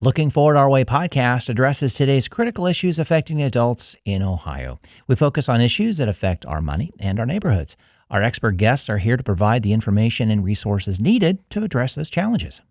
Looking Forward Our Way podcast addresses today's critical issues affecting adults in Ohio. We focus on issues that affect our money and our neighborhoods. Our expert guests are here to provide the information and resources needed to address those challenges.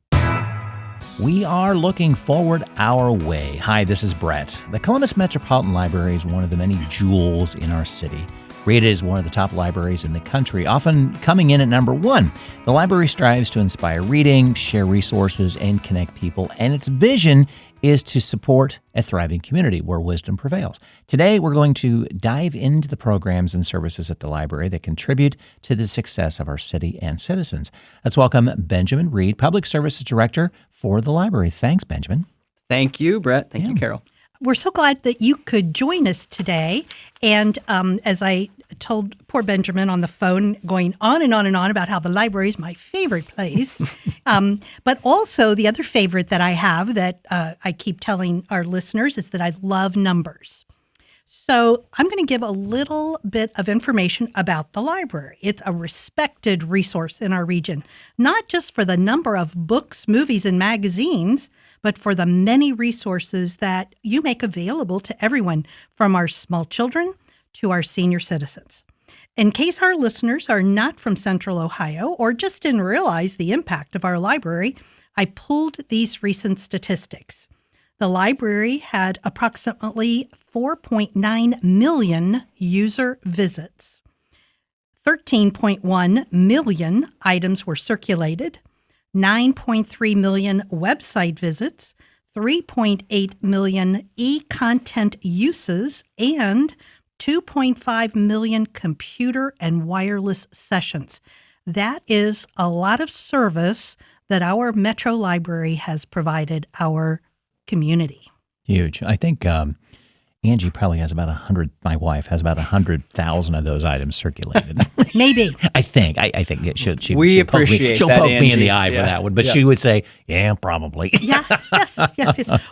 We are looking forward our way. Hi, this is Brett. The Columbus Metropolitan Library is one of the many jewels in our city. Rated as one of the top libraries in the country, often coming in at number one. The library strives to inspire reading, share resources, and connect people, and its vision is to support a thriving community where wisdom prevails. Today, we're going to dive into the programs and services at the library that contribute to the success of our city and citizens. Let's welcome Benjamin Reid, Public Services Director for the library. Thanks, Benjamin. Thank you, Brett. Thank you, Carol. We're so glad that you could join us today. And as I told poor Benjamin on the phone, going on and on and on about how the library is my favorite place, but also the other favorite that I have that I keep telling our listeners is that I love numbers. So I'm going to give a little bit of information about the library. It's a respected resource in our region, not just for the number of books, movies, and magazines, but for the many resources that you make available to everyone, from our small children to our senior citizens. In case our listeners are not from Central Ohio or just didn't realize the impact of our library, I pulled these recent statistics. The library had approximately 4.9 million user visits. 13.1 million items were circulated, 9.3 million website visits, 3.8 million e-content uses, and 2.5 million computer and wireless sessions. That is a lot of service that our Metro Library has provided our community. Huge. I think Angie probably has about 100, my wife has about 100,000 of those items circulated. Maybe. I think she'll appreciate she'll that, poke me in the Angie. eye for that one, but she would say, yeah, probably. Yes.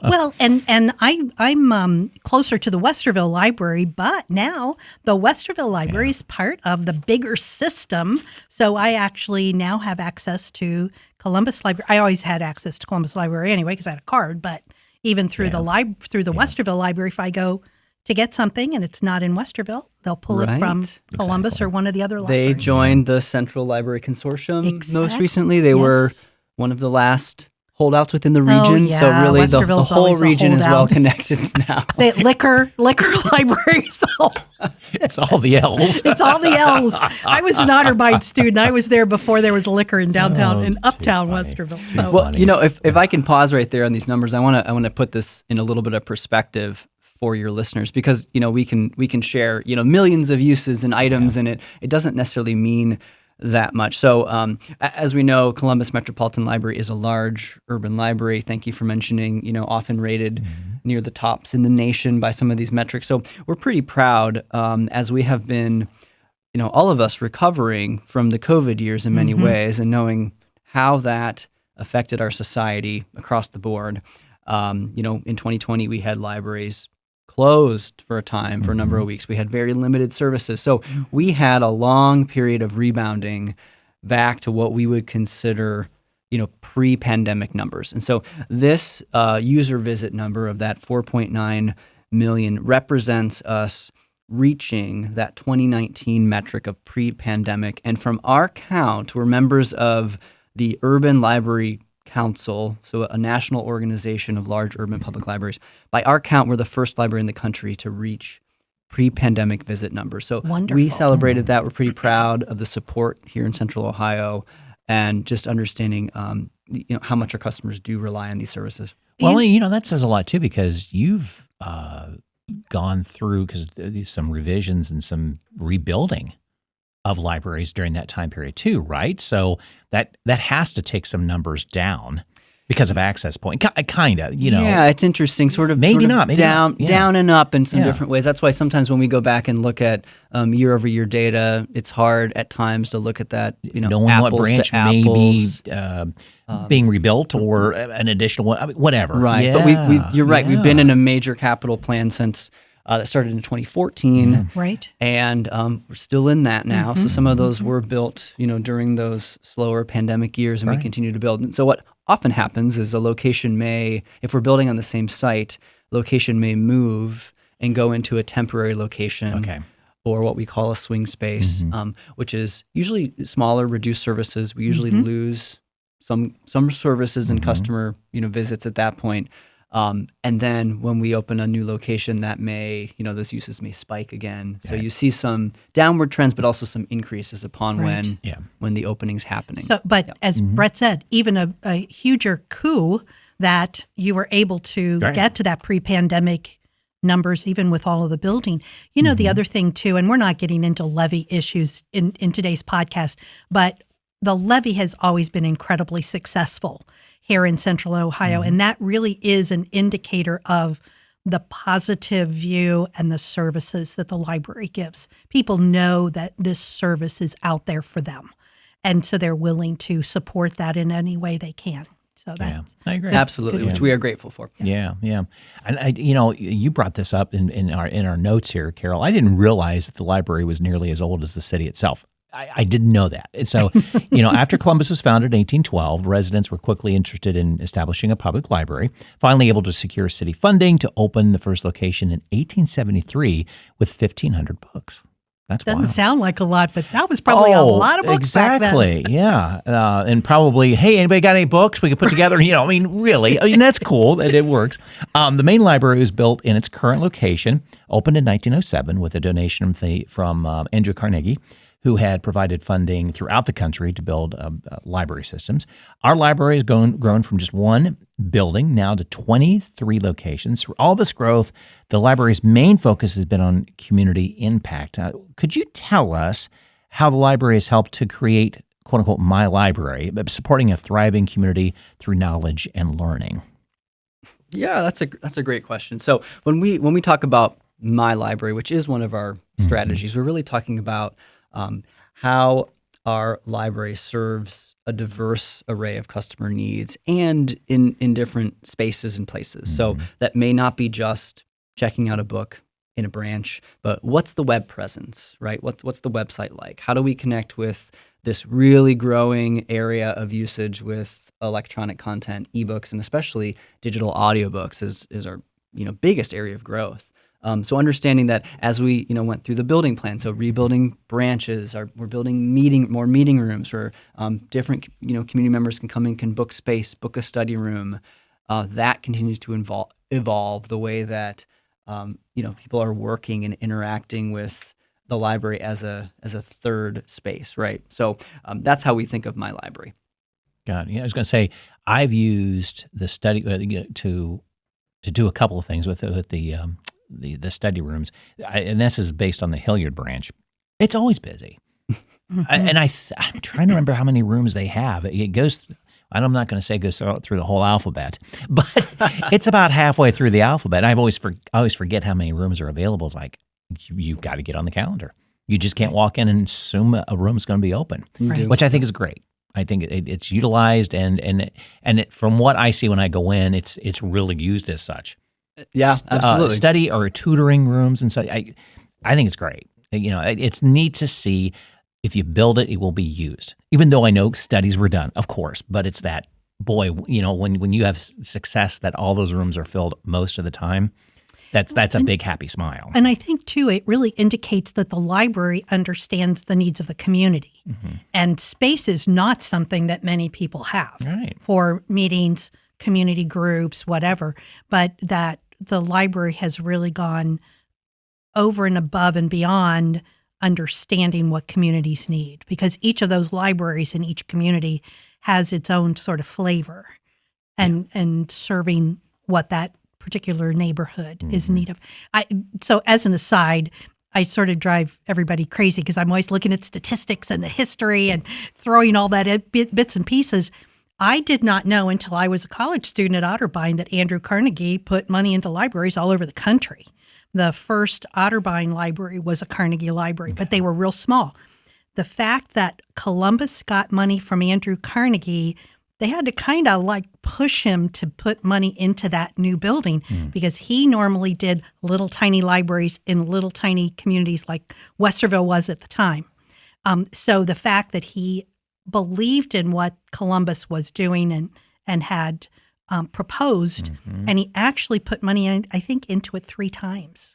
Well, and I'm closer to the Westerville Library, but now the Westerville Library is part of the bigger system. So I actually now have access to Columbus Library. I always had access to Columbus Library anyway because I had a card, but even through the Westerville Library, if I go to get something and it's not in Westerville, they'll pull it from Columbus or one of the other libraries. They joined the Central Library Consortium most recently. They Yes. were one of the last holdouts within the region. yeah. So really the Westerville's whole always a region is well holdout. connected now. The liquor libraries, though. It's all the L's. It's all the L's. I was an Otterbein student. I was there before there was liquor in downtown and uptown funny. Westerville. So Well, you know, if I can pause right there on these numbers, I want to put this in a little bit of perspective for your listeners, because you know we can share millions of uses and items, and it doesn't necessarily mean that much. So as we know, Columbus Metropolitan Library is a large urban library. Thank you for mentioning, often rated near the tops in the nation by some of these metrics. So we're pretty proud as we have been, all of us recovering from the COVID years in many ways, and knowing how that affected our society across the board. In 2020, we had libraries closed for a time, for a number of weeks. We had very limited services. So we had a long period of rebounding back to what we would consider, pre-pandemic numbers. And so this user visit number of that 4.9 million represents us reaching that 2019 metric of pre-pandemic. And from our count, we're members of the Urban Library Council, so a national organization of large urban public libraries. By our count, we're the first library in the country to reach pre-pandemic visit numbers. So we celebrated that. We're pretty proud of the support here in Central Ohio, and just understanding how much our customers do rely on these services. Well, that says a lot too, because you've gone through some revisions and some rebuilding of libraries during that time period too, right? So that has to take some numbers down because of access point, kind of, Yeah, it's interesting, maybe not down and up in some Yeah. different ways. That's why sometimes when we go back and look at year-over-year data, it's hard at times to look at that, knowing apples what branch to may be apples. being rebuilt or an additional one, whatever. Right, Yeah. but you're right. We've been in a major capital plan since that started in 2014. right. And we're still in that now. So some of those were built, during those slower pandemic years, and we continue to build. And so what often happens is a location may, if we're building on the same site, location may move and go into a temporary location. Okay. Or what we call a swing space, which is usually smaller, reduced services. We usually lose some services and customer visits at that point. And then when we open a new location, that may those uses may spike again. So you see some downward trends, but also some increases upon when the opening's happening. So, but as Brett said, even a huger coup that you were able to get to that pre-pandemic numbers, even with all of the building. The other thing too, and we're not getting into levy issues in today's podcast, but the levy has always been incredibly successful here in Central Ohio. And that really is an indicator of the positive view and the services that the library gives. People know that this service is out there for them. And so they're willing to support that in any way they can. So that's I agree. Absolutely, which we are grateful for. Yeah. And you brought this up in our notes here, Carol. I didn't realize that the library was nearly as old as the city itself. I didn't know that. And so, after Columbus was founded in 1812, residents were quickly interested in establishing a public library, finally able to secure city funding to open the first location in 1873 with 1,500 books. That's doesn't wild. sound like a lot, but that was probably a lot of books back then. Exactly, yeah. And probably, hey, anybody got any books we could put together? Really. That's cool that it works. The main library was built in its current location, opened in 1907 with a donation from Andrew Carnegie, who had provided funding throughout the country to build library systems. Our library has grown from just one building now to 23 locations. Through all this growth, the library's main focus has been on community impact. Could you tell us how the library has helped to create, quote unquote, my library, supporting a thriving community through knowledge and learning? Yeah, that's a great question. So when we talk about my library, which is one of our strategies, we're really talking about how our library serves a diverse array of customer needs and in different spaces and places. So that may not be just checking out a book in a branch, but what's the web presence, right? What's the website like? How do we connect with this really growing area of usage with electronic content, ebooks, and especially digital audiobooks is our biggest area of growth. So understanding that as we went through the building plan, so rebuilding branches, we're building more meeting rooms where different community members can come in, can book space, book a study room. That continues to evolve the way that people are working and interacting with the library as a third space, right? So that's how we think of my library. God, I was going to say I've used the study to do a couple of things with the study rooms, and this is based on the Hilliard branch. It's always busy, and I'm trying to remember how many rooms they have. It goes. I'm not going to say it goes through the whole alphabet, but it's about halfway through the alphabet. I always forget how many rooms are available. It's like you've got to get on the calendar. You just can't walk in and assume a room is going to be open, which I think is great. I think it's utilized and from what I see when I go in, it's really used as such. Yeah, absolutely. Study or tutoring rooms and such. I think it's great. It's neat to see if you build it, it will be used. Even though I know studies were done, of course, but it's that when you have success that all those rooms are filled most of the time. That's a big happy smile. And I think, too, it really indicates that the library understands the needs of the community. And space is not something that many people have for meetings, community groups, whatever, but that the library has really gone over and above and beyond understanding what communities need, because each of those libraries in each community has its own sort of flavor and serving what that particular neighborhood is in need of. So as an aside, I sort of drive everybody crazy because I'm always looking at statistics and the history and throwing all that at bits and pieces. I did not know until I was a college student at Otterbein that Andrew Carnegie put money into libraries all over the country. The first Otterbein library was a Carnegie library, but they were real small. The fact that Columbus got money from Andrew Carnegie, they had to kind of like push him to put money into that new building because he normally did little tiny libraries in little tiny communities like Westerville was at the time. So the fact that he believed in what Columbus was doing and had proposed, and he actually put money in, I think, into it 3 times.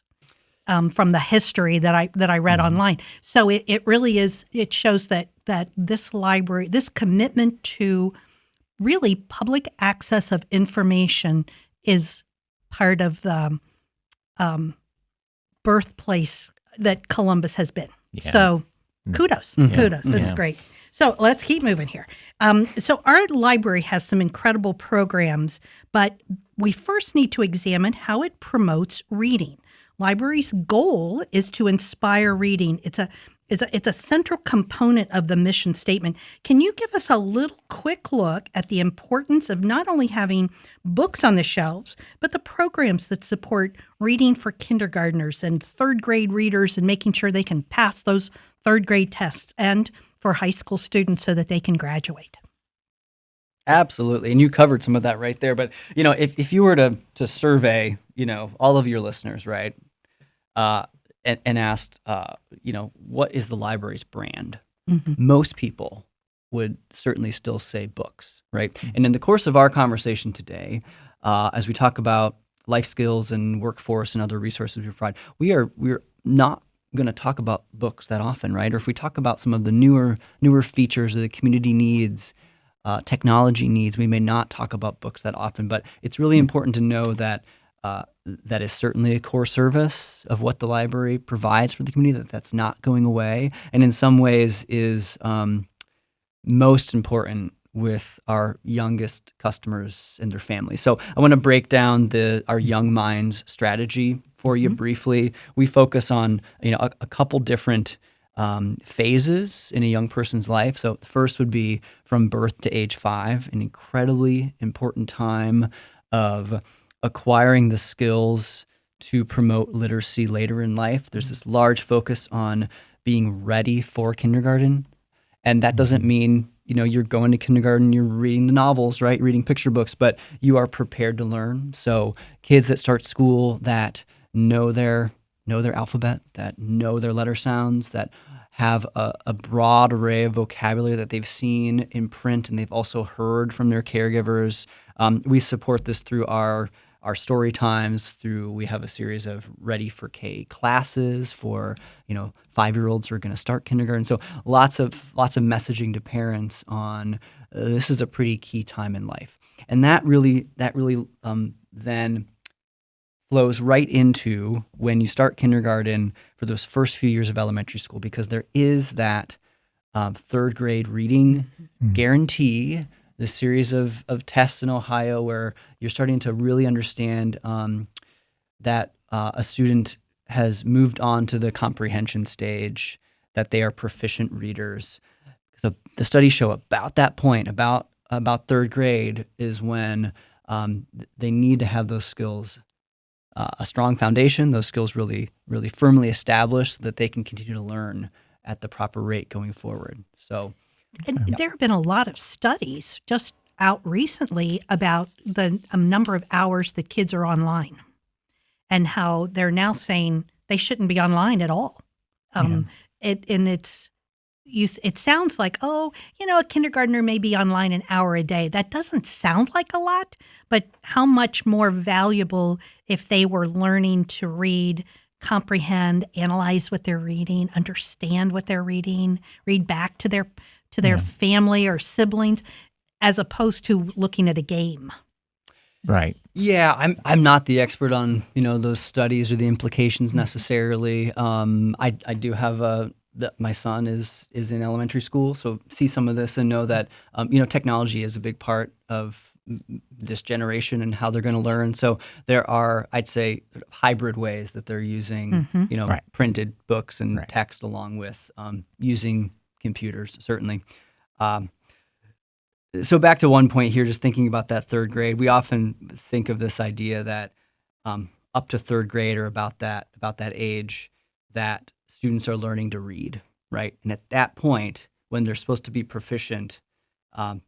From the history that I read online. So it really is, it shows that this library, this commitment to really public access of information is part of the birthplace that Columbus has been. Yeah. So kudos. That's great. So let's keep moving here. So our library has some incredible programs, but we first need to examine how it promotes reading. Library's goal is to inspire reading. It's a central component of the mission statement. Can you give us a little quick look at the importance of not only having books on the shelves, but the programs that support reading for kindergartners and 3rd grade readers and making sure they can pass those 3rd grade tests, and for high school students so that they can graduate? Absolutely. And you covered some of that right there. But, if you were to survey, all of your listeners, right, and asked, what is the library's brand? Most people would certainly still say books, right? And in the course of our conversation today, as we talk about life skills and workforce and other resources we provide, we're not going to talk about books that often, right? Or if we talk about some of the newer features that the community needs, technology needs, we may not talk about books that often. But it's really important to know that that is certainly a core service of what the library provides for the community, that's not going away, and in some ways is most important with our youngest customers and their families. So I want to break down our Young Minds strategy for you briefly. We focus on a couple different phases in a young person's life. So the first would be from birth to age 5, an incredibly important time of acquiring the skills to promote literacy later in life. There's this large focus on being ready for kindergarten, and that doesn't mean you're going to kindergarten, you're reading the novels, right? Reading picture books, but you are prepared to learn. So kids that start school that know their alphabet, that know their letter sounds, that have a broad array of vocabulary that they've seen in print and they've also heard from their caregivers. We support this through our story times. We have a series of Ready for K classes for 5-year-olds who are going to start kindergarten. So lots of messaging to parents on this is a pretty key time in life, and that really then flows right into when you start kindergarten for those first few years of elementary school, because there is that 3rd grade reading guarantee. The series of tests in Ohio where you're starting to really understand that a student has moved on to the comprehension stage, that they are proficient readers. So the studies show about that point, about 3rd grade is when they need to have those skills, a strong foundation, those skills really, really firmly established so that they can continue to learn at the proper rate going forward. So. And there have been a lot of studies just out recently about the number of hours that kids are online and how they're now saying they shouldn't be online at all. It sounds like, a kindergartner may be online an hour a day. That doesn't sound like a lot, but how much more valuable if they were learning to read, comprehend, analyze what they're reading, understand what they're reading, read back to their family or siblings, as opposed to looking at a game. Right. Yeah, I'm not the expert on those studies or the implications necessarily. I do have my son is in elementary school, so see some of this and know that technology is a big part of this generation and how they're going to learn. So there are, I'd say, hybrid ways that they're using printed books and text along with using computers, certainly. So back to one point here, just thinking about that 3rd grade, we often think of this idea that up to 3rd grade or about that age, that students are learning to read, right? And at that point, when they're supposed to be proficient,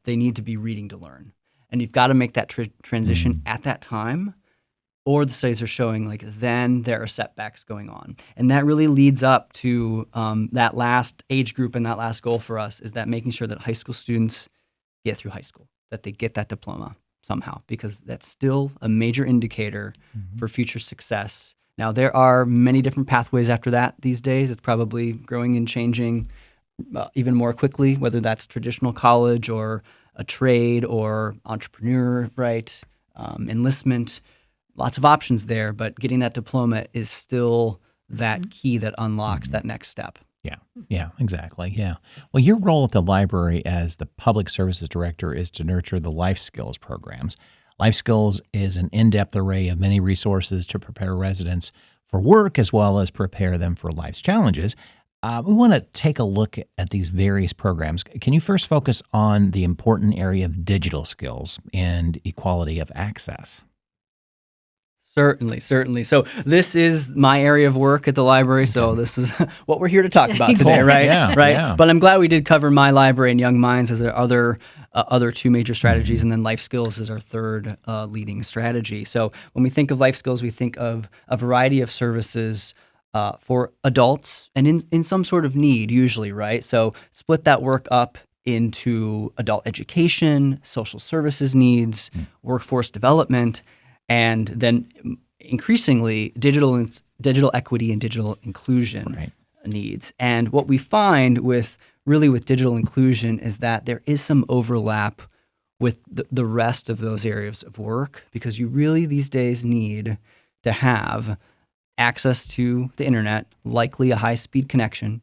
they need to be reading to learn. And you've got to make that transition at that time, or the studies are showing then there are setbacks going on. And that really leads up to that last age group, and that last goal for us is that making sure that high school students get through high school, that they get that diploma somehow, because that's still a major indicator for future success. Now, there are many different pathways after that these days. It's probably growing and changing even more quickly, whether that's traditional college or a trade or entrepreneur, right? Enlistment, lots of options there, but getting that diploma is still that key that unlocks that next step. Yeah, exactly. Yeah. Well, your role at the library as the public services director is to nurture the life skills programs. Life skills is an in-depth array of many resources to prepare residents for work as well as prepare them for life's challenges. We want to take a look at these various programs. Can you first focus on the important area of digital skills and equality of access? Certainly. So this is my area of work at the library. So this is what we're here to talk about today, right? Yeah. But I'm glad we did cover my library and Young Minds as our other two major strategies, and then life skills is our third leading strategy. So when we think of life skills, we think of a variety of services for adults and in some sort of need, usually, right? So split that work up into adult education, social services needs, workforce development, and then increasingly digital equity and digital inclusion needs. And what we find with digital inclusion is that there is some overlap with the rest of those areas of work, because you really these days need to have access to the internet, likely a high-speed connection,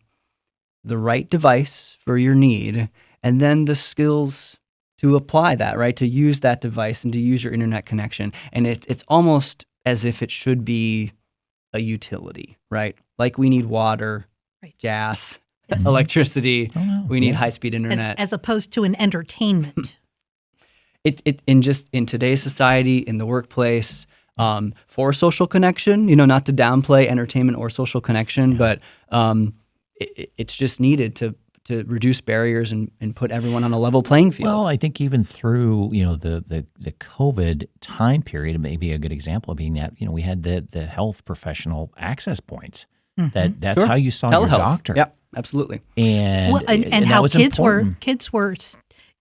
the right device for your need, and then the skills to apply that, right? To use that device and to use your internet connection. And it's almost as if it should be a utility, right? Like we need water, gas, electricity. We need high-speed internet. As opposed to an entertainment. In today's society, in the workplace, for social connection, not to downplay entertainment or social connection, but it's just needed to reduce barriers and put everyone on a level playing field. Well, I think even through, the COVID time period, it may be a good example of being that, we had the health professional access points. That's how you saw Telehealth. your doctor. Yeah, absolutely. And how was kids important. were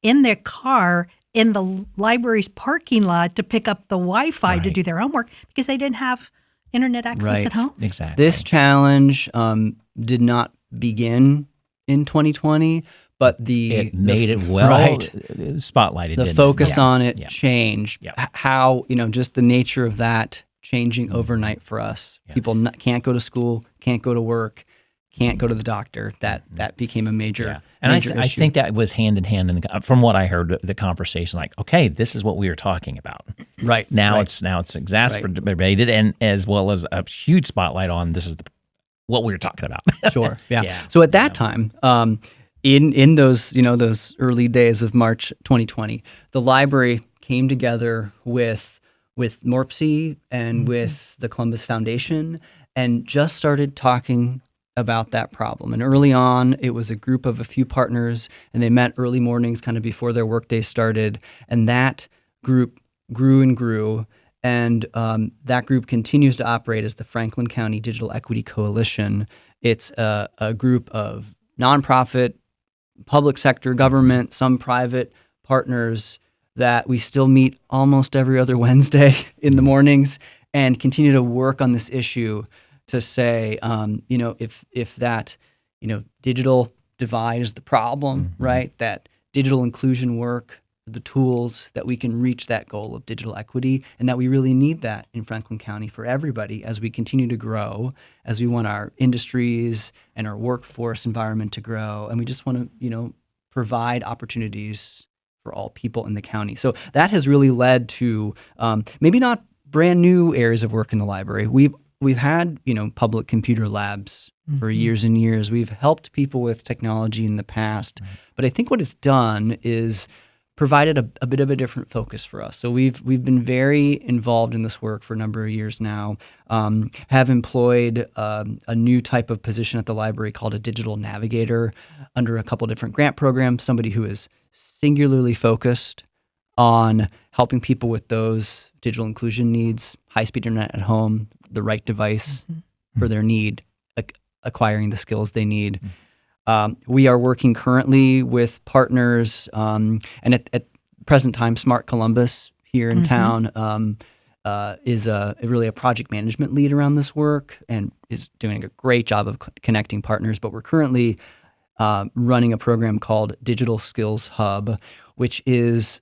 in their car in the library's parking lot to pick up the Wi-Fi to do their homework because they didn't have internet access at home. Exactly. This challenge did not begin in 2020, but it made it spotlighted. The focus on it changed. How just the nature of that changing overnight for us. People can't go to school, can't go to work, can't go to the doctor. That became a major. And major I think that was hand in hand from what I heard, the conversation. Like, okay, this is what we were talking about. Right now, it's exacerbated, and as well as a huge spotlight on this is what we were talking about. Sure. Yeah. So at that time, in those those early days of March 2020, the library came together with MORPC and with the Columbus Foundation and just started talking about that problem. And early on, it was a group of a few partners, and they met early mornings kind of before their workday started. And that group grew and grew. And that group continues to operate as the Franklin County Digital Equity Coalition. It's a group of nonprofit, public sector, government, some private partners that we still meet almost every other Wednesday in the mornings and continue to work on this issue to say, if that, digital divide is the problem, right? That digital inclusion work, the tools that we can reach that goal of digital equity, and that we really need that in Franklin County for everybody as we continue to grow, as we want our industries and our workforce environment to grow, and we just want to, provide opportunities for all people in the county. So that has really led to maybe not brand new areas of work in the library. We've had, public computer labs for years and years. We've helped people with technology in the past, but I think what it's done is provided a bit of a different focus for us. So we've been very involved in this work for a number of years now, have employed a new type of position at the library called a digital navigator under a couple different grant programs, somebody who is singularly focused on helping people with those digital inclusion needs, high-speed internet at home, the right device for their need, acquiring the skills they need. We are working currently with partners, and at present time Smart Columbus here in town is really a project management lead around this work and is doing a great job of connecting partners. But we're currently running a program called Digital Skills Hub, which is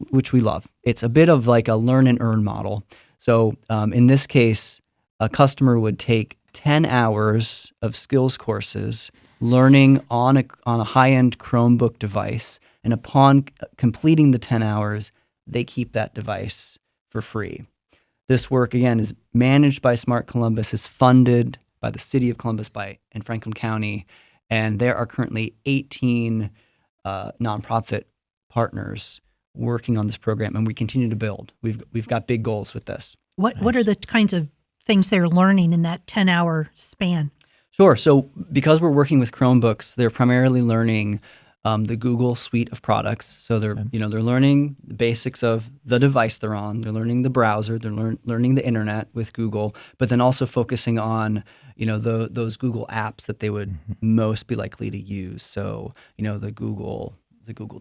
which we love. It's a bit of like a learn and earn model. So in this case, a customer would take 10 hours of skills courses learning on a high-end Chromebook device, and upon completing the 10 hours, they keep that device for free. This work, again, is managed by Smart Columbus, is funded by the City of Columbus and Franklin County, and there are currently 18 nonprofit partners working on this program, and we continue to build. We've got big goals with this. What are the kinds of things they're learning in that 10-hour span? Sure. So because we're working with Chromebooks, they're primarily learning the Google suite of products. So they're learning the basics of the device they're on. They're learning the browser. They're learning the internet with Google, but then also focusing on those Google apps that they would most be likely to use. So the Google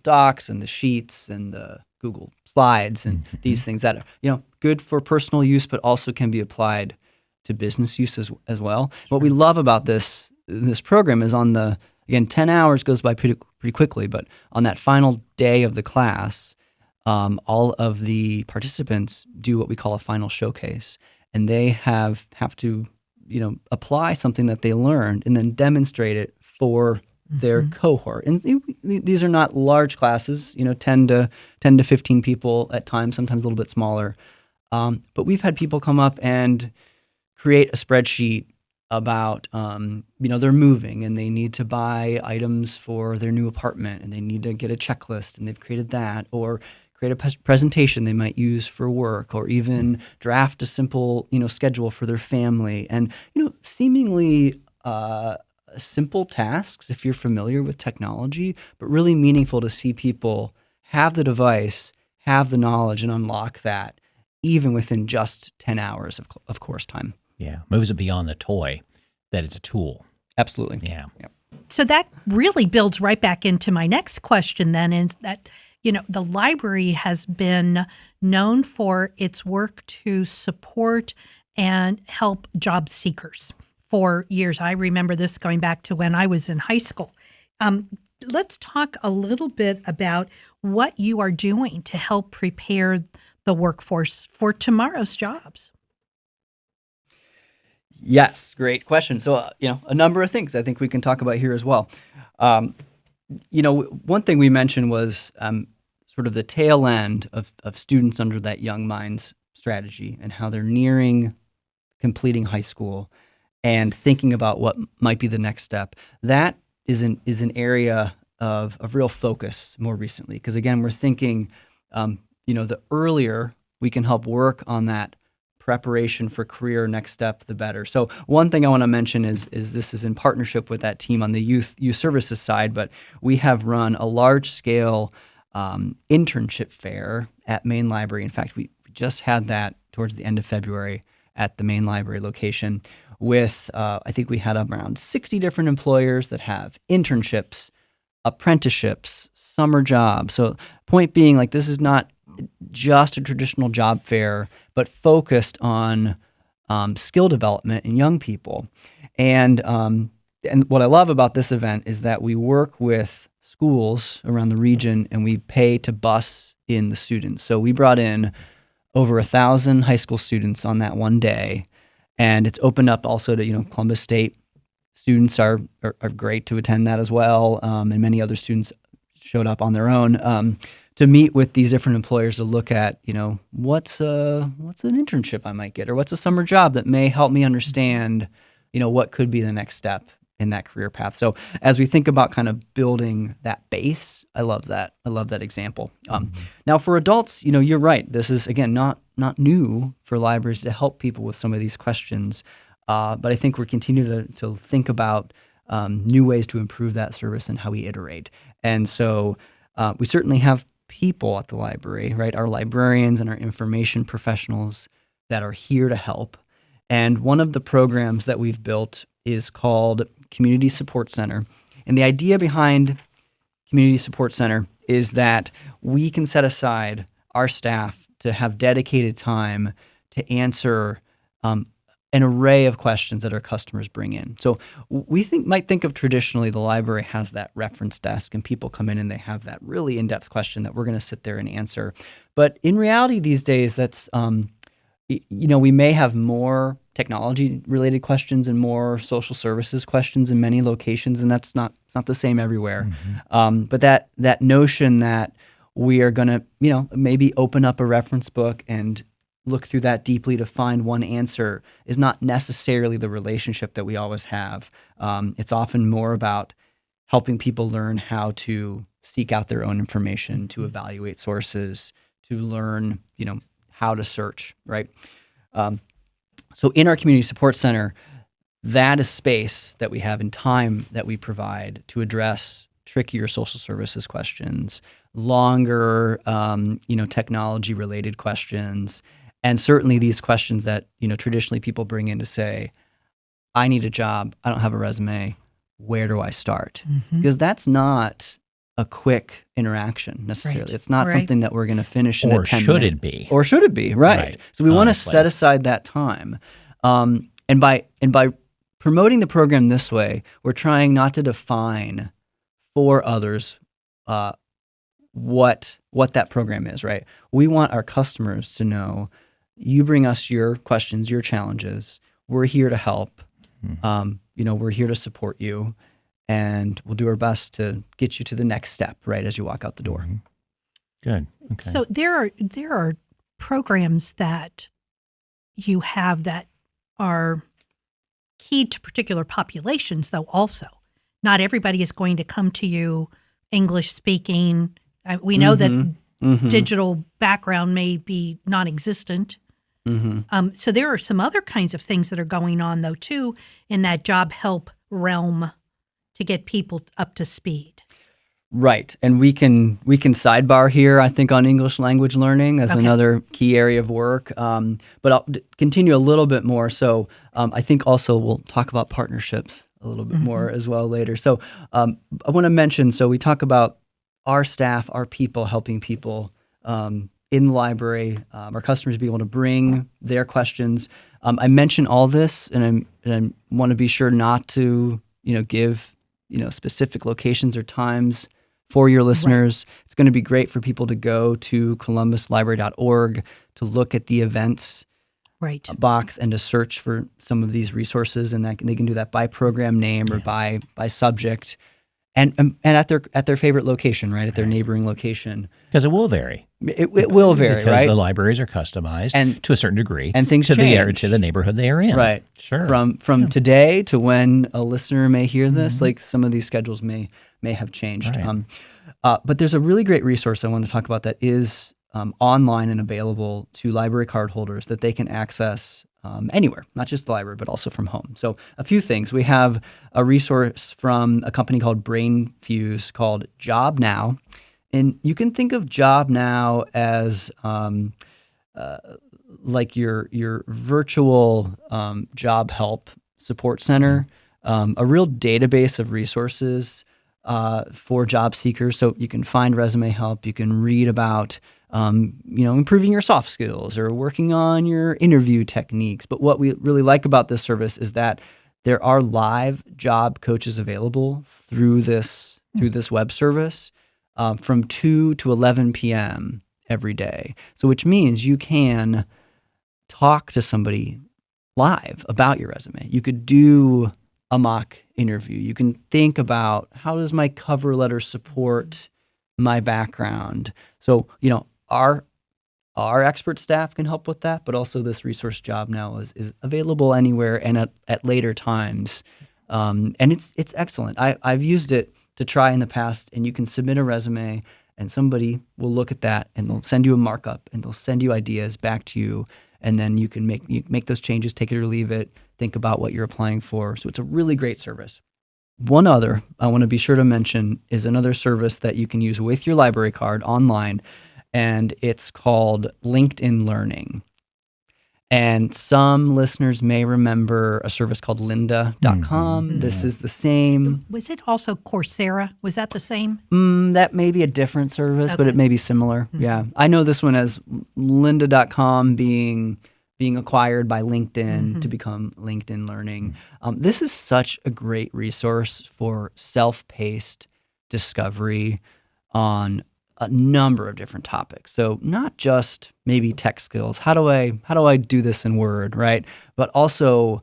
Docs and the Sheets and the Google Slides and these things that are good for personal use, but also can be applied to business use as well. Sure. What we love about this program is again, 10 hours goes by pretty quickly, but on that final day of the class, all of the participants do what we call a final showcase, and they have to apply something that they learned and then demonstrate it for their cohort. And these are not large classes, 10 to 15 people at times, sometimes a little bit smaller. But we've had people come up and create a spreadsheet about, they're moving and they need to buy items for their new apartment and they need to get a checklist, and they've created that, or create a presentation they might use for work, or even draft a simple, schedule for their family. And, seemingly simple tasks if you're familiar with technology, but really meaningful to see people have the device, have the knowledge, and unlock that even within just 10 hours of course time. Yeah, moves it beyond the toy, that it's a tool. Absolutely. Yeah. So that really builds right back into my next question then, is that, the library has been known for its work to support and help job seekers for years. I remember this going back to when I was in high school. Let's talk a little bit about what you are doing to help prepare the workforce for tomorrow's jobs. Yes, great question. So, a number of things I think we can talk about here as well. One thing we mentioned was sort of the tail end of students under that Young Minds strategy and how they're nearing completing high school and thinking about what might be the next step. That is an area of real focus more recently, because again, we're thinking, the earlier we can help work on that preparation for career next step, the better. So one thing I want to mention is this is in partnership with that team on the youth services side, but we have run a large scale internship fair at Main Library. In fact, we just had that towards the end of February at the Main Library location with, I think we had around 60 different employers that have internships, apprenticeships, summer jobs. So point being, like, this is not just a traditional job fair, but focused on skill development in young people. And what I love about this event is that we work with schools around the region and we pay to bus in the students. So we brought in over 1,000 high school students on that one day, and it's opened up also to Columbus State students are great to attend that as well, and many other students showed up on their own. To meet with these different employers to look at, what's an internship I might get, or what's a summer job that may help me understand, what could be the next step in that career path. So as we think about kind of building that base, I love that. I love that example. Now for adults, you're right. This is, again, not new for libraries to help people with some of these questions. But I think we're continuing to think about new ways to improve that service and how we iterate. And so we certainly have people at the library, right? Our librarians and our information professionals that are here to help. And one of the programs that we've built is called Community Support Center. And the idea behind Community Support Center is that we can set aside our staff to have dedicated time to answer an array of questions that our customers bring in. So we might think of traditionally the library has that reference desk and people come in and they have that really in-depth question that we're going to sit there and answer. But in reality these days, that's, we may have more technology-related questions and more social services questions in many locations, and it's not the same everywhere. But that notion that we are going to, maybe open up a reference book and look through that deeply to find one answer is not necessarily the relationship that we always have. It's often more about helping people learn how to seek out their own information, to evaluate sources, to learn, how to search, right? So in our community support center, that is space that we have and time that we provide to address trickier social services questions, longer, technology-related questions, and certainly these questions that, traditionally people bring in to say, I need a job, I don't have a resume, where do I start? Because that's not a quick interaction necessarily. Right. It's not something that we're going to finish in Or a 10 should minute. it be? Or should it be, right. So we want to Honestly. set aside that time. And by promoting the program this way, we're trying not to define for others what that program is, right? We want our customers to know, you bring us your questions, your challenges. We're here to help. We're here to support you, and we'll do our best to get you to the next step, right, as you walk out the door. Good. Okay. So there are programs that you have that are key to particular populations, though. Also, not everybody is going to come to you English speaking. We know that digital background may be non-existent. So there are some other kinds of things that are going on, though, too, in that job help realm to get people up to speed. Right. And we can sidebar here, I think, on English language learning as another key area of work. But I'll continue a little bit more. So I think also we'll talk about partnerships a little bit more as well later. So I want to mention, so we talk about our staff, our people, helping people in the library, our customers be able to bring their questions. I mention all this, and I want to be sure not to, give, specific locations or times for your listeners. Right. It's going to be great for people to go to columbuslibrary.org to look at the events box and to search for some of these resources, and they can do that by program name or by subject. And at their favorite location, right? At their neighboring location. Because it will vary. It will vary, because right? the libraries are customized and, to a certain degree. And things to change. To the neighborhood they are in. Right. Sure. From today to when a listener may hear this, like some of these schedules may have changed. Right. But there's a really great resource I want to talk about that is online and available to library card holders that they can access anywhere, not just the library, but also from home. So a few things. We have a resource from a company called BrainFuse called Job Now. And you can think of Job Now as like your virtual job help support center, a real database of resources for job seekers. So you can find resume help. You can read about improving your soft skills or working on your interview techniques. But what we really like about this service is that there are live job coaches available through this web service from 2 to 11 p.m. every day. So which means you can talk to somebody live about your resume. You could do a mock interview. You can think about, how does my cover letter support my background? So, our expert staff can help with that, but also this resource Job Now is available anywhere and at later times. And it's excellent. I've used it to try in the past, and you can submit a resume and somebody will look at that and they'll send you a markup and they'll send you ideas back to you. And then you can make those changes, take it or leave it, think about what you're applying for. So it's a really great service. One other I want to be sure to mention is another service that you can use with your library card online, and it's called LinkedIn Learning. And some listeners may remember a service called lynda.com. This is the same. Was it also Coursera? Was that the same? That may be a different service, but it may be similar. Yeah. I know this one as lynda.com being acquired by LinkedIn to become LinkedIn Learning. This is such a great resource for self-paced discovery on a number of different topics. So not just maybe tech skills. How do I do this in Word, right? But also,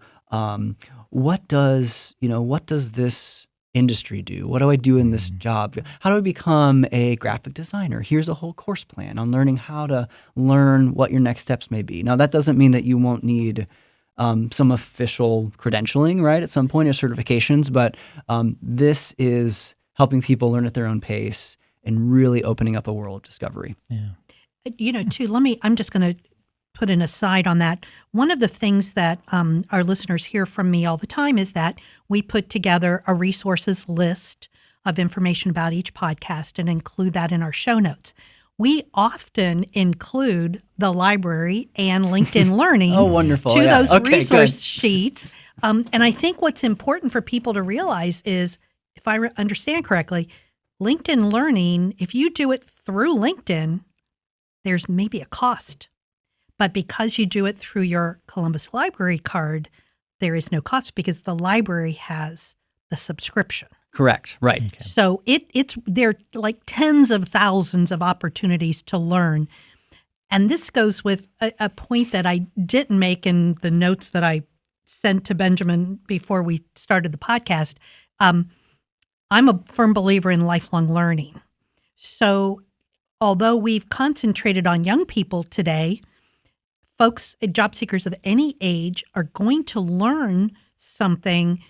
what does this industry do? What do I do in this job? How do I become a graphic designer? Here's a whole course plan on learning how to learn what your next steps may be. Now, that doesn't mean that you won't need some official credentialing, right, at some point, or certifications, but this is helping people learn at their own pace and really opening up a world of discovery. Yeah. Too, I'm just going to put an aside on that. One of the things that our listeners hear from me all the time is that we put together a resources list of information about each podcast and include that in our show notes. We often include the library and LinkedIn Learning Oh, wonderful. to Yeah. those Okay, resource good. sheets. And I think what's important for people to realize is, if I understand correctly, LinkedIn Learning, if you do it through LinkedIn, there's maybe a cost. But because you do it through your Columbus Library card, there is no cost because the library has the subscription. Correct. Right. Okay. So there are like tens of thousands of opportunities to learn. And this goes with a point that I didn't make in the notes that I sent to Benjamin before we started the podcast. I'm a firm believer in lifelong learning. So although we've concentrated on young people today, folks, job seekers of any age are going to learn something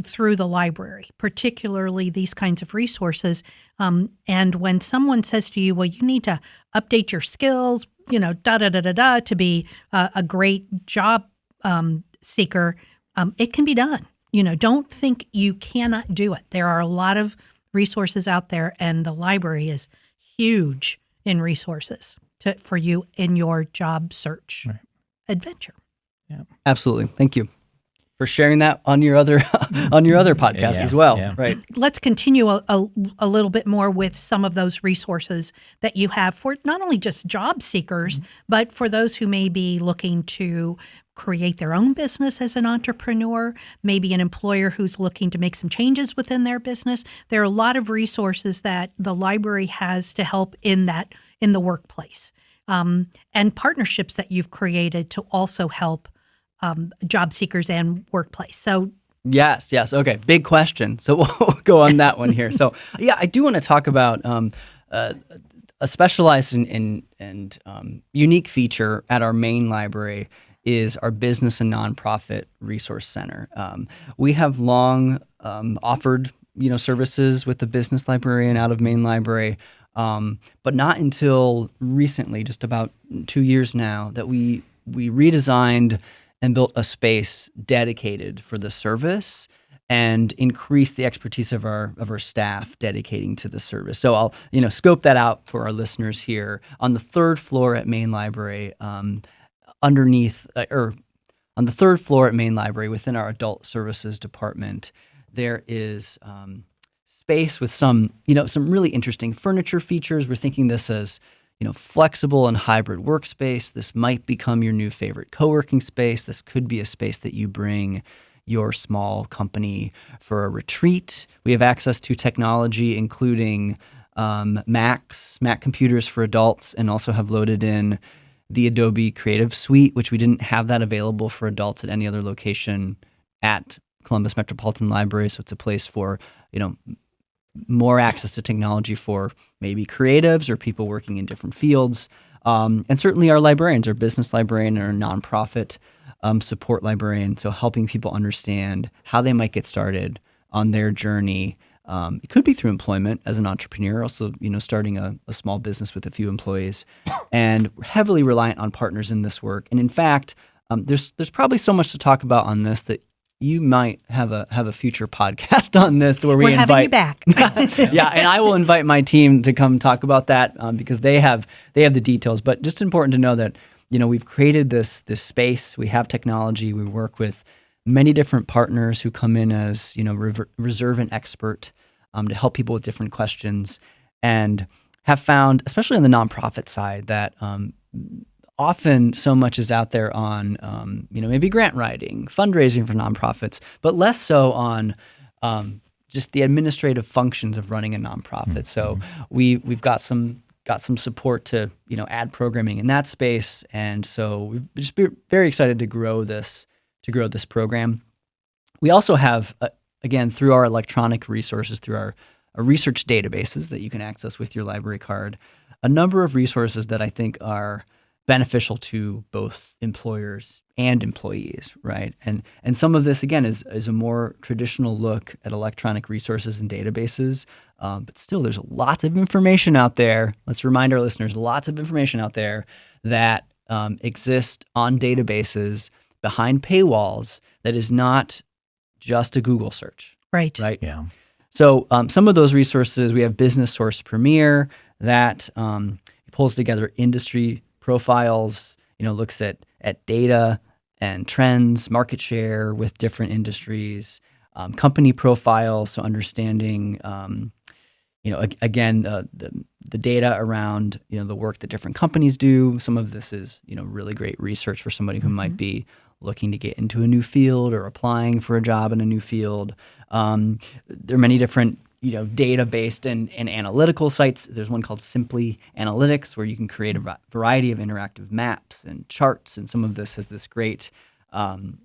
through the library, particularly these kinds of resources. And when someone says to you, well, you need to update your skills, to be a great job seeker, it can be done. Don't think you cannot do it. There are a lot of resources out there, and the library is huge in resources for you in your job search adventure. Yeah. Absolutely. Thank you for sharing that on your other podcast Yes, as well. yeah. Right. Let's continue a little bit more with some of those resources that you have for not only just job seekers, but for those who may be looking to create their own business as an entrepreneur, maybe an employer who's looking to make some changes within their business. There are a lot of resources that the library has to help in the workplace, and partnerships that you've created to also help job seekers and workplace. So Yes. Okay. Big question. So we'll go on that one here. So yeah, I do want to talk about a specialized and unique feature at our main library is our Business and Nonprofit Resource Center. We have long offered services with the business librarian out of main library, but not until recently, just about 2 years now, that we redesigned and built a space dedicated for the service and increased the expertise of our staff dedicating to the service. So I'll scope that out for our listeners here. On the third floor at main library, on the third floor at main library within our adult services department, there is space with some really interesting furniture features. We're thinking this as flexible and hybrid workspace. This might become your new favorite co-working space. This could be a space that you bring your small company for a retreat. We have access to technology, including Mac computers for adults, and also have loaded in the Adobe Creative Suite, which we didn't have that available for adults at any other location at Columbus Metropolitan Library. So it's a place for, more access to technology for maybe creatives or people working in different fields. And certainly our librarians, our business librarian and our nonprofit support librarian. So helping people understand how they might get started on their journey. It could be through employment as an entrepreneur, also, starting a small business with a few employees, and we're heavily reliant on partners in this work. And in fact, there's probably so much to talk about on this that you might have a future podcast on this where we we're invite having you back. Yeah, and I will invite my team to come talk about that because they have the details. But just important to know that we've created this space. We have technology. We work with many different partners who come in as, reserve and expert to help people with different questions, and have found, especially on the nonprofit side, that often so much is out there on, maybe grant writing, fundraising for nonprofits, but less so on just the administrative functions of running a nonprofit. So we've got some support to add programming in that space, and so we've just been very excited to grow this program. We also have again, through our electronic resources, through our research databases that you can access with your library card, a number of resources that I think are beneficial to both employers and employees, right? And some of this, again, is a more traditional look at electronic resources and databases, but still there's lots of information out there. Let's remind our listeners, lots of information out there that exist on databases behind paywalls that is not just a Google search. Right. Right? Yeah. So some of those resources, we have Business Source Premier that pulls together industry profiles, looks at data and trends, market share with different industries, company profiles, so understanding, again, the data around, the work that different companies do. Some of this is, really great research for somebody who might be looking to get into a new field or applying for a job in a new field. There are many different data-based and analytical sites. There's one called Simply Analytics where you can create a variety of interactive maps and charts, and some of this has this great, kind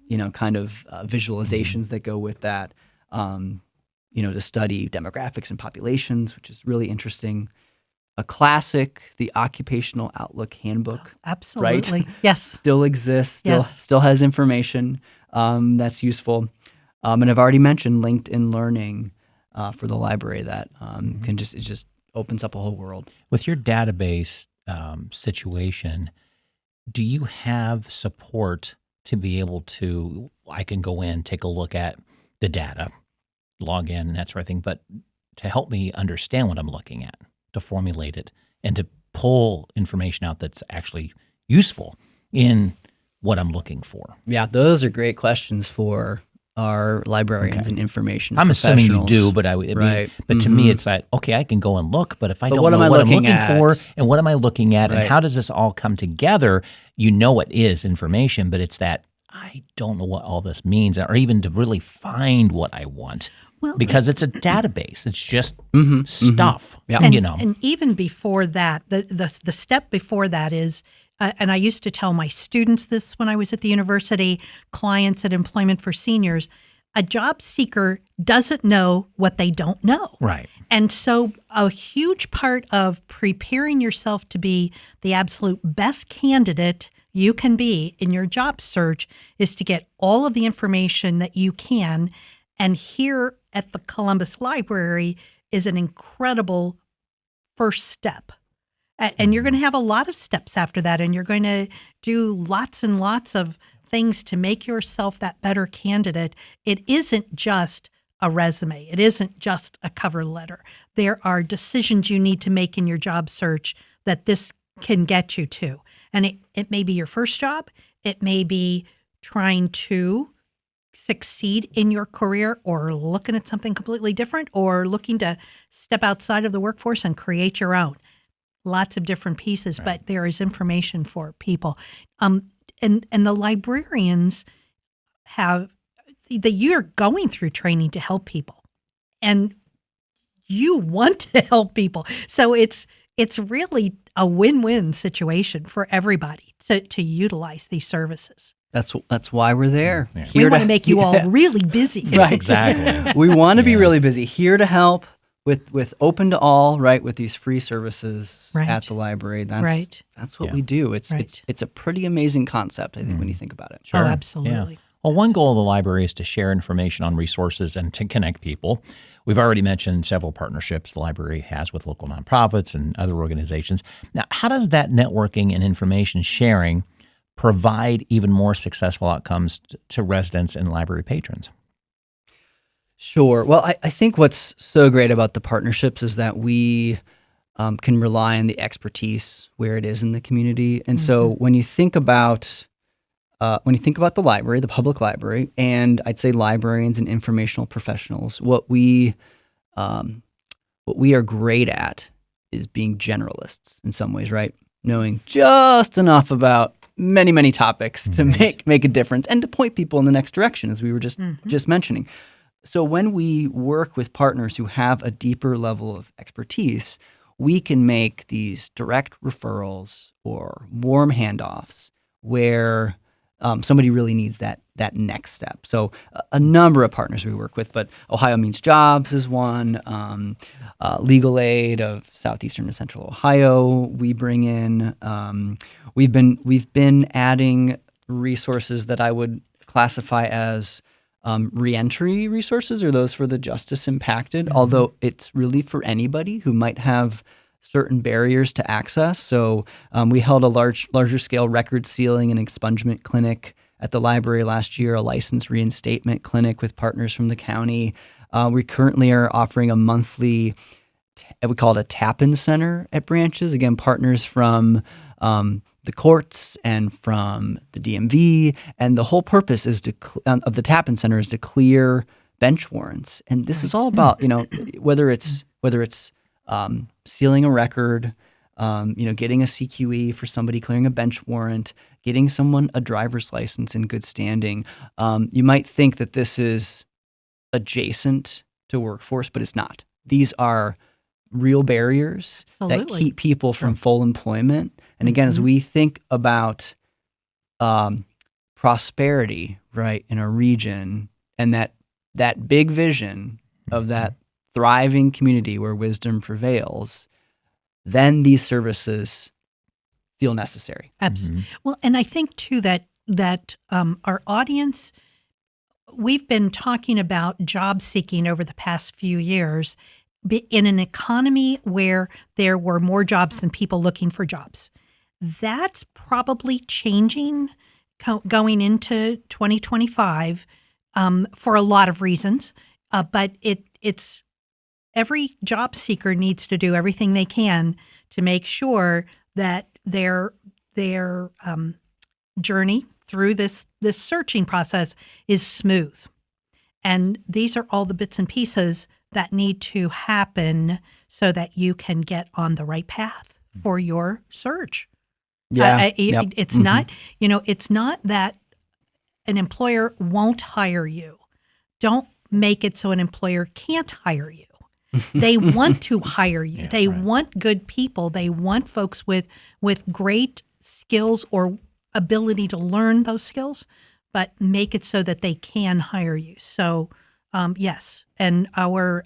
of visualizations that go with that, to study demographics and populations, which is really interesting. A classic, the Occupational Outlook Handbook. Absolutely. Right? Yes. Still exists, Yes. still has information that's useful. And I've already mentioned LinkedIn Learning for the library that it just opens up a whole world. With your database situation, do you have support to be able to, I can go in, take a look at the data, log in, and that sort of thing, but to help me understand what I'm looking at, to formulate it, and to pull information out that's actually useful in what I'm looking for? Yeah, those are great questions for our librarians and information I'm assuming you professionals. do, but to me, it's like, okay, I can go and look, but if I don't know what I'm looking for and what am I looking at and how does this all come together, it is information, but it's that I don't know what all this means, or even to really find what I want. Well, because it's a database. It's just stuff. Yeah. And even before that, the step before that is, and I used to tell my students this when I was at the university, clients at Employment for Seniors, a job seeker doesn't know what they don't know. Right. And so a huge part of preparing yourself to be the absolute best candidate you can be in your job search is to get all of the information that you can. And here at the Columbus Library is an incredible first step. And you're going to have a lot of steps after that, and you're going to do lots and lots of things to make yourself that better candidate. It isn't just a resume. It isn't just a cover letter. There are decisions you need to make in your job search that this can get you to. And it may be your first job. It may be trying to succeed in your career, or looking at something completely different, or looking to step outside of the workforce and create your own. Lots of different pieces, right. But there is information for people. And the librarians you're going through training to help people, and you want to help people. So it's really a win-win situation for everybody to utilize these services. That's why we're there. Yeah. We want to make you all really busy. Right. Exactly. We want to be really busy, here to help with open to all, right, with these free services at the library. That's what we do. It's a pretty amazing concept, I think, when you think about it. Sure. Oh, absolutely. Yeah. Well, one goal of the library is to share information on resources and to connect people. We've already mentioned several partnerships the library has with local nonprofits and other organizations. Now, how does that networking and information sharing provide even more successful outcomes to residents and library patrons? Sure. Well, I think what's so great about the partnerships is that we can rely on the expertise where it is in the community. And so when you think about the library, the public library, and I'd say librarians and informational professionals, what we are great at is being generalists in some ways, right? Knowing just enough about many, many topics to make a difference and to point people in the next direction, as we were just mentioning. So when we work with partners who have a deeper level of expertise, we can make these direct referrals or warm handoffs where somebody really needs that next step. So a number of partners we work with, but Ohio Means Jobs is one. Legal Aid of Southeastern and Central Ohio we bring in. We've been adding resources that I would classify as reentry resources, or those for the justice impacted, although it's really for anybody who might have certain barriers to access. So we held a larger scale record sealing and expungement clinic at the library last year, a license reinstatement clinic with partners from the county. We currently are offering a monthly, we call it a tap-in center at branches. Again, partners from the courts and from the DMV, and the whole purpose is of the tap-in center is to clear bench warrants. And this is all about, whether it's sealing a record, getting a CQE for somebody clearing a bench warrant, getting someone a driver's license in good standing. You might think that this is adjacent to workforce, but it's not. These are real barriers that keep people from full employment. And again, as we think about prosperity, right, in a region, and that big vision of that thriving community where wisdom prevails, then these services feel necessary. Absolutely. Well, and I think too that our audience, we've been talking about job seeking over the past few years in an economy where there were more jobs than people looking for jobs. That's probably changing going into 2025 for a lot of reasons, but it's every job seeker needs to do everything they can to make sure that their journey through this searching process is smooth. And these are all the bits and pieces that need to happen so that you can get on the right path for your search. Yeah. It's not, it's not that an employer won't hire you. Don't make it so an employer can't hire you. They want to hire you. They want good people. They want folks with great skills or ability to learn those skills, but make it so that they can hire you. So, yes, and our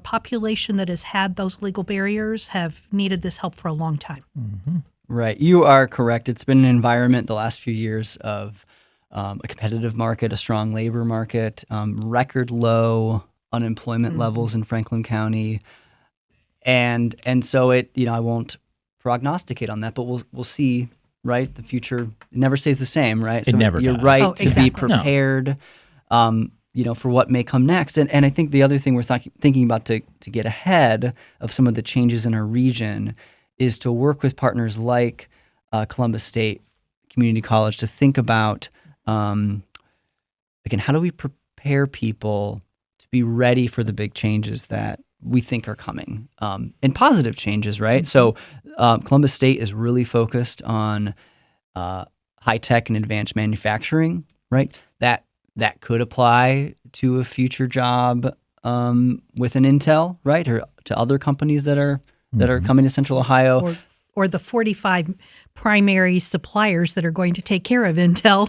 population that has had those legal barriers have needed this help for a long time. Mm-hmm. Right. You are correct. It's been an environment the last few years of a competitive market, a strong labor market, record low unemployment levels in Franklin County. And so I won't prognosticate on that, but we'll see, right? The future never stays the same, right? It never you're does. right to exactly. be prepared, for what may come next. And I think the other thing we're thinking about to get ahead of some of the changes in our region is to work with partners like Columbus State Community College to think about, again, how do we prepare people to be ready for the big changes that we think are coming, and positive changes, right? Mm-hmm. So Columbus State is really focused on high-tech and advanced manufacturing, right? That could apply to a future job with an Intel, right? Or to other companies that are coming to Central Ohio. Or the 45 primary suppliers that are going to take care of Intel.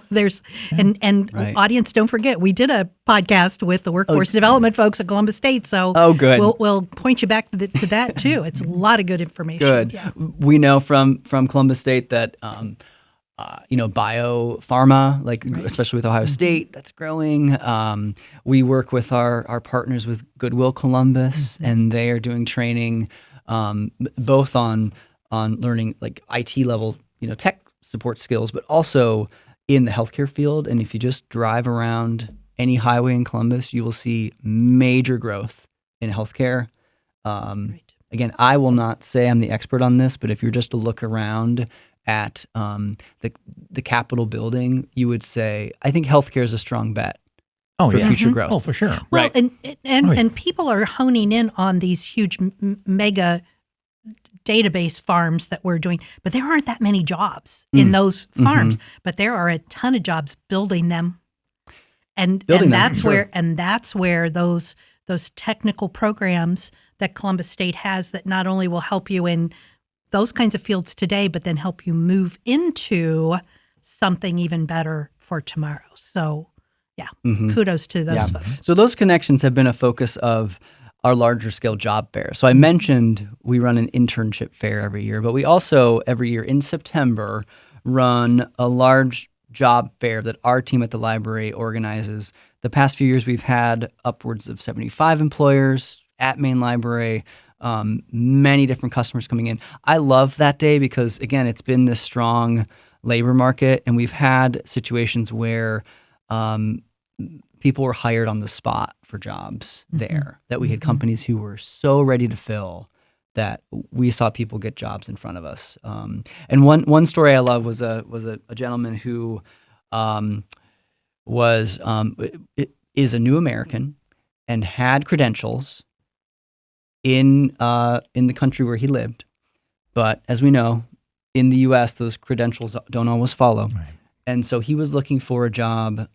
Right. Audience, don't forget, we did a podcast with the workforce development folks at Columbus State. So good. We'll point you back to that too. It's a lot of good information. Good. Yeah. We know from Columbus State that biopharma, especially with Ohio State, that's growing. We work with our partners with Goodwill Columbus, and they are doing training both on learning like IT level, tech support skills, but also in the healthcare field. And if you just drive around any highway in Columbus, you will see major growth in healthcare. Again, again, I will not say I'm the expert on this, but if you're just to look around at the Capitol building, you would say, I think healthcare is a strong bet for future growth. Oh, for sure. Well, Right. and people are honing in on these huge mega database farms that we're doing, but there aren't that many jobs in those farms, but there are a ton of jobs building them. And that's where those technical programs that Columbus State has that not only will help you in those kinds of fields today, but then help you move into something even better for tomorrow. So, yeah, kudos to those folks. So those connections have been a focus of our larger scale job fair. So I mentioned we run an internship fair every year, but we also every year in September run a large job fair that our team at the library organizes. The past few years we've had upwards of 75 employers at Main Library, many different customers coming in. I love that day because, again, it's been this strong labor market, and we've had situations where people were hired on the spot for jobs there, that we had companies who were so ready to fill that we saw people get jobs in front of us. And one story I love was a gentleman who is a new American and had credentials in the country where he lived, but as we know, in the U.S., those credentials don't always follow. Right. And so he was looking for a job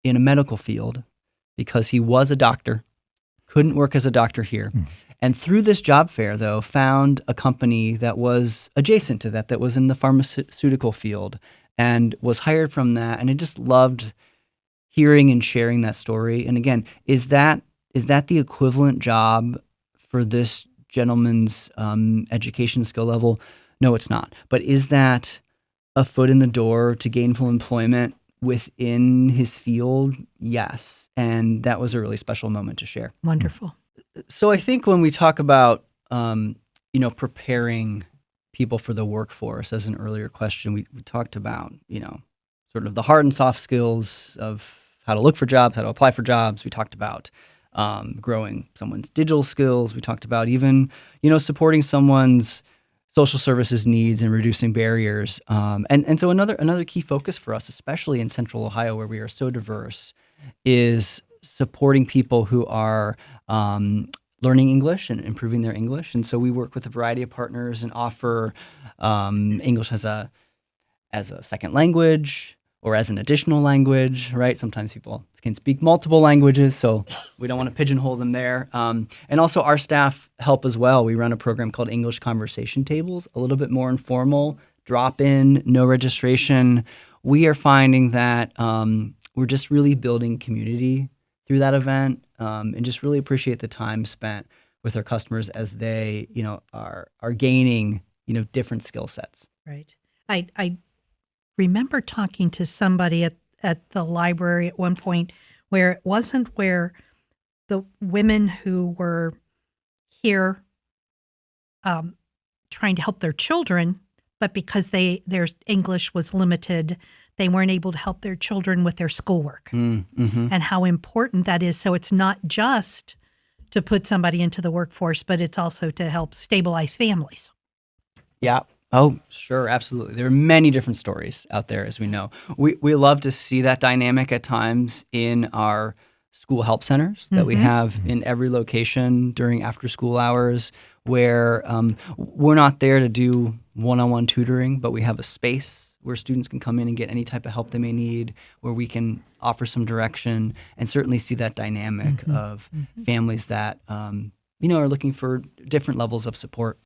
in a medical field because he was a doctor, couldn't work as a doctor here. And through this job fair, though, found a company that was adjacent to that was in the pharmaceutical field and was hired from that. And I just loved hearing and sharing that story. And again, is that the equivalent job for this gentleman's education skill level? No, it's not. But is that a foot in the door to gainful employment within his field? Yes. And that was a really special moment to share. Wonderful. So I think when we talk about, preparing people for the workforce, as an earlier question, we talked about, sort of the hard and soft skills of how to look for jobs, how to apply for jobs. We talked about growing someone's digital skills. We talked about even, supporting someone's social services needs and reducing barriers. And so another key focus for us, especially in Central Ohio, where we are so diverse, is supporting people who are learning English and improving their English. And so we work with a variety of partners and offer English as a second language or as an additional language, right? Sometimes people can speak multiple languages, so we don't want to pigeonhole them there. And also our staff help as well. We run a program called English Conversation Tables, a little bit more informal, drop in, no registration. We are finding that we're just really building community through that event, and just really appreciate the time spent with our customers as they, are gaining, different skill sets. Right. I remember talking to somebody at the library at one point where it wasn't where the women who were here trying to help their children, but because their English was limited, they weren't able to help their children with their schoolwork, and how important that is. So it's not just to put somebody into the workforce, but it's also to help stabilize families. Yeah. Oh, sure. Absolutely. There are many different stories out there, as we know. We love to see that dynamic at times in our school help centers that we have in every location during after school hours, where we're not there to do one-on-one tutoring, but we have a space where students can come in and get any type of help they may need, where we can offer some direction, and certainly see that dynamic of families that are looking for different levels of support.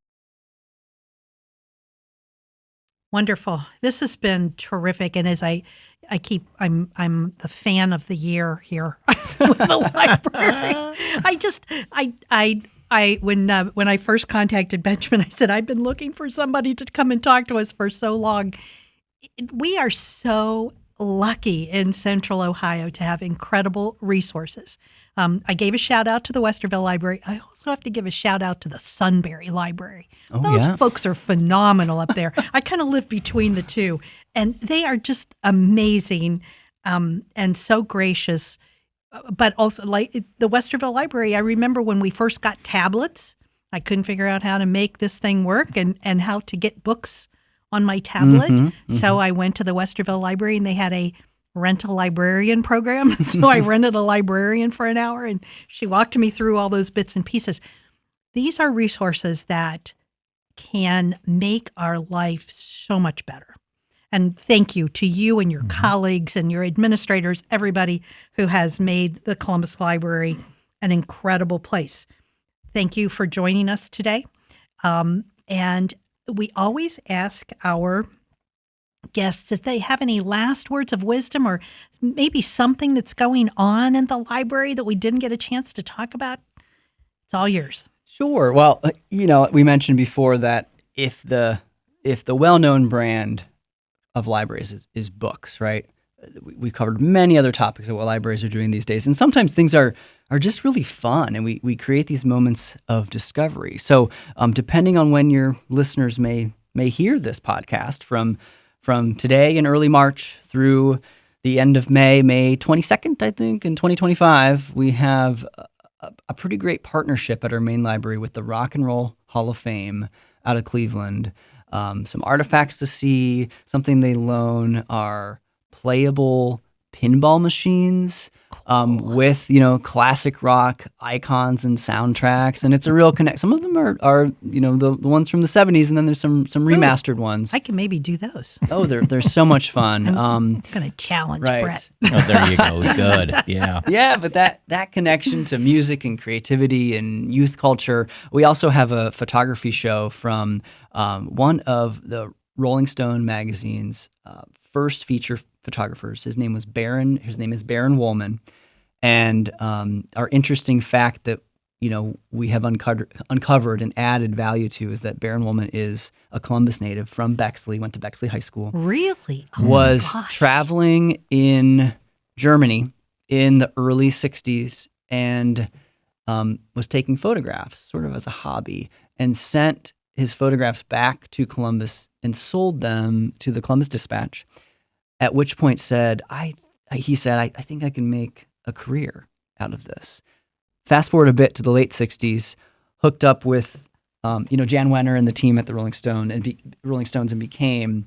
Wonderful. This has been terrific. And as I'm the fan of the year here with the library. When I first contacted Benjamin, I said, I've been looking for somebody to come and talk to us for so long. We are so lucky in Central Ohio to have incredible resources. I gave a shout out to the Westerville Library. I also have to give a shout out to the Sunbury Library. Those folks are phenomenal up there. I kind of live between the two, and they are just amazing and so gracious. But also, like the Westerville Library, I remember when we first got tablets I couldn't figure out how to make this thing work and how to get books on my tablet. So I went to the Westerville Library, and they had a rental librarian program. So I rented a librarian for an hour, and she walked me through all those bits and pieces. These are resources that can make our life so much better. And thank you to you and your colleagues and your administrators, everybody who has made the Columbus Library an incredible place. Thank you for joining us today. And we always ask our guests if they have any last words of wisdom or maybe something that's going on in the library that we didn't get a chance to talk about. It's all yours. Sure. Well, we mentioned before that if the well-known brand of libraries is books, right? We've covered many other topics of what libraries are doing these days, and sometimes things are just really fun, and we create these moments of discovery. So, depending on when your listeners may hear this podcast, from today in early March through the end of May 22nd, I think, in 2025, we have a pretty great partnership at our main library with the Rock and Roll Hall of Fame out of Cleveland. Some artifacts to see. Something they loan are playable pinball machines with classic rock icons and soundtracks, and it's a real connect. Some of them are the ones from the 70s, and then there's some remastered ones. I can maybe do those. Oh, they're so much fun. I'm going to challenge Brett. Oh, there you go. Good. Yeah. Yeah, but that connection to music and creativity and youth culture. We also have a photography show from one of the Rolling Stone magazine's first feature photographers. His name is Baron Wolman. And our interesting fact that we have uncovered and added value to is that Baron Wolman is a Columbus native from Bexley, went to Bexley High School. Really? Oh was traveling in Germany in the early 60s and was taking photographs sort of as a hobby, and sent his photographs back to Columbus and sold them to the Columbus Dispatch, at which point he said, I think I can make a career out of this. Fast forward a bit to the late 60s, hooked up with Jan Wenner and the team at the Rolling Stones and became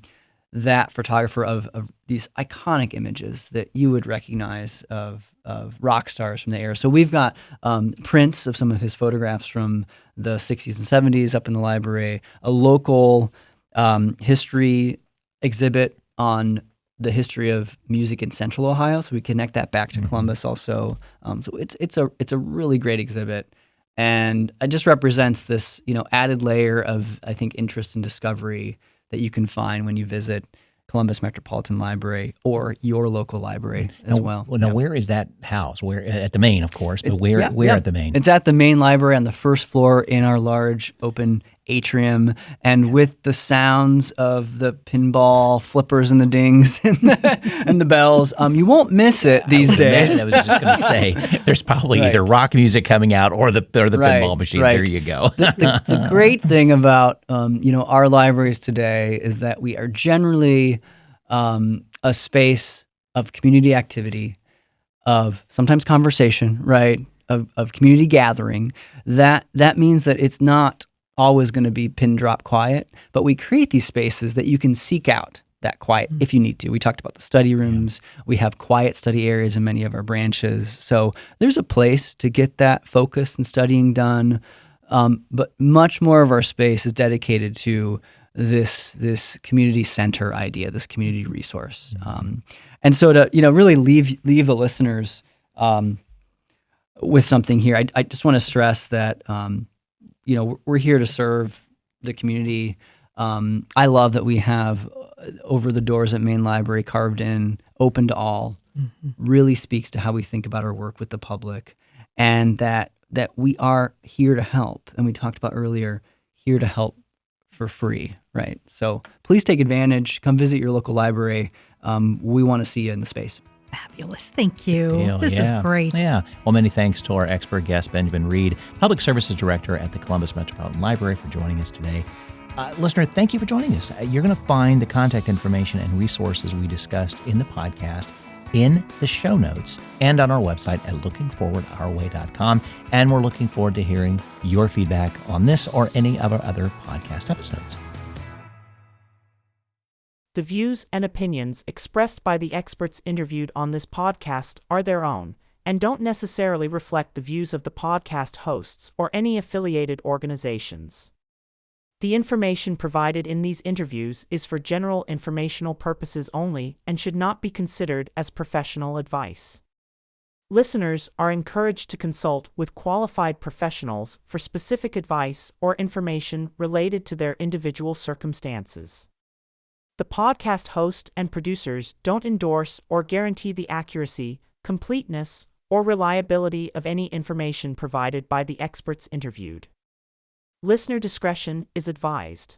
that photographer of these iconic images that you would recognize of rock stars from the era. So we've got prints of some of his photographs from the 60s and 70s up in the library, a local history exhibit on the history of music in Central Ohio, so we connect that back to Columbus also. So it's a really great exhibit, and it just represents this added layer of, I think, interest and discovery that you can find when you visit Columbus Metropolitan Library or your local library as well. Well, now, where is that house? Where at the main, of course, but where at the main? It's at the main library on the first floor in our large open atrium, and with the sounds of the pinball flippers and the dings and the bells, you won't miss it these days. I was just going to say, there's probably either rock music coming out or the pinball machines. Right. There you go. The great thing about our libraries today is that we are generally a space of community activity, of sometimes conversation, right? Of community gathering. That means that it's not always going to be pin drop quiet, but we create these spaces that you can seek out that quiet if you need to. We talked about the study rooms. We have quiet study areas in many of our branches. So there's a place to get that focus and studying done. But much more of our space is dedicated to this community center idea, this community resource. And so to really leave the listeners with something here, I just want to stress that we're here to serve the community. I love that we have over the doors at Main Library carved in, open to all, really speaks to how we think about our work with the public, and that we are here to help. And we talked about earlier, here to help for free, right? So please take advantage. Come visit your local library. We want to see you in the space. Fabulous. Thank you. This is great. Yeah. Well, many thanks to our expert guest, Benjamin Reid, Public Services Director at the Columbus Metropolitan Library, for joining us today. Listener, thank you for joining us. You're going to find the contact information and resources we discussed in the podcast in the show notes and on our website at lookingforwardourway.com. And we're looking forward to hearing your feedback on this or any of our other podcast episodes. The views and opinions expressed by the experts interviewed on this podcast are their own and don't necessarily reflect the views of the podcast hosts or any affiliated organizations. The information provided in these interviews is for general informational purposes only and should not be considered as professional advice. Listeners are encouraged to consult with qualified professionals for specific advice or information related to their individual circumstances. The podcast host and producers don't endorse or guarantee the accuracy, completeness, or reliability of any information provided by the experts interviewed. Listener discretion is advised.